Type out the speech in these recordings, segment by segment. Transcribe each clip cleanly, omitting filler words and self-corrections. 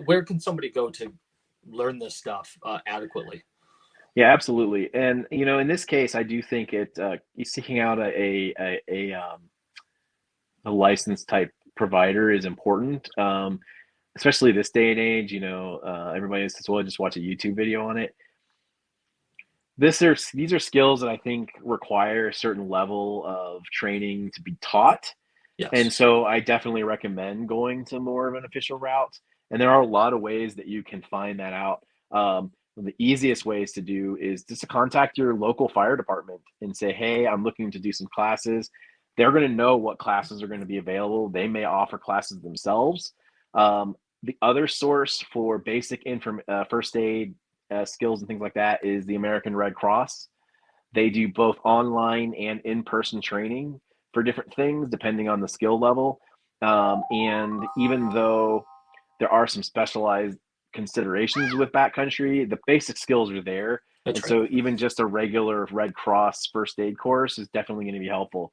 Where can somebody go to learn this stuff adequately? Yeah, absolutely. And in this case, I do think seeking out a licensed type provider is important, especially this day and age. Everybody says, "Well, just watch a YouTube video on it." These are skills that I think require a certain level of training to be taught. And Yes. so I definitely recommend going to more of an official route. And there are a lot of ways that you can find that out. The easiest ways to do is just to contact your local fire department and say, hey, I'm looking to do some classes. They're going to know what classes are going to be available. They may offer classes themselves. The other source for basic first aid skills and things like that is the American Red Cross. They do both online and in-person training for different things depending on the skill level. And even though there are some specialized considerations with backcountry, the basic skills are there. That's And right. so even just a regular Red Cross first aid course is definitely going to be helpful.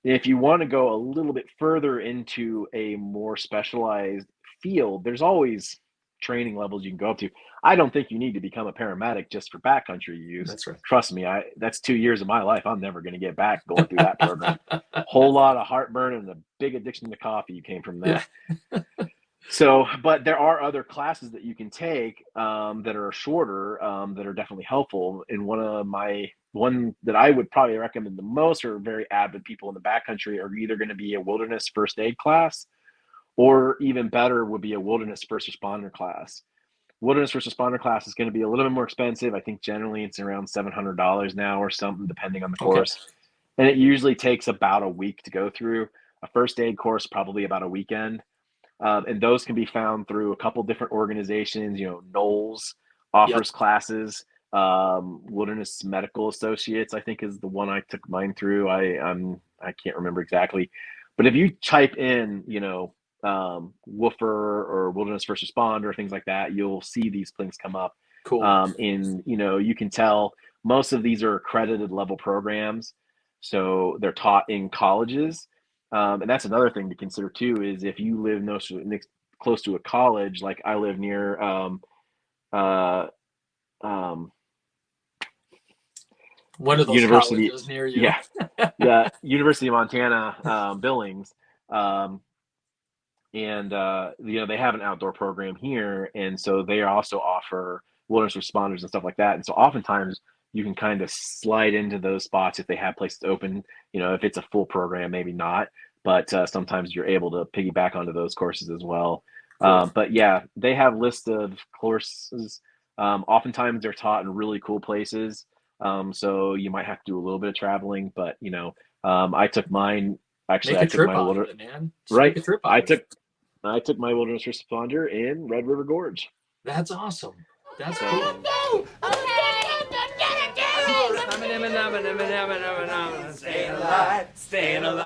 If you want to go a little bit further into a more specialized field, there's always training levels you can go up to. I don't think you need to become a paramedic just for backcountry use. That's right. Trust me, that's 2 years of my life. I'm never going to get back going through that program. Whole lot of heartburn and a big addiction to coffee came from Yeah. that. So, but there are other classes that you can take that are shorter that are definitely helpful. And one that I would probably recommend the most are very avid people in the backcountry are either going to be a wilderness first aid class, or even better would be a wilderness first responder class. Wilderness first responder class is going to be a little bit more expensive. I think generally it's around $700 now or something, depending on the Okay. course. And it usually takes about a week to go through. A first aid course, probably about a weekend. And those can be found through a couple different organizations. Knowles Yep. offers classes. Wilderness Medical Associates, I think, is the one I took mine through. I can't remember exactly, but if you type in, woofer or wilderness first responder, things like that, you'll see these things come up. Cool. And you can tell most of these are accredited level programs, so they're taught in colleges. And that's another thing to consider too, is if you live close to a college, like I live near uh, um, One of those University, colleges near you. yeah, the University of Montana, Billings, um, and they have an outdoor program here, and so they also offer wilderness responders and stuff like that. And so oftentimes you can kind of slide into those spots if they have places open. If it's a full program, maybe not, but sometimes you're able to piggyback onto those courses as well. Cool. But yeah, they have lists of courses. Oftentimes they're taught in really cool places, so you might have to do a little bit of traveling. But I took mine. Actually, Make I a took trip my out of older it, man. Just make right. a trip I out of it. took I took my wilderness responder in Red River Gorge. That's awesome. That's So cool. Staying alive, staying alive.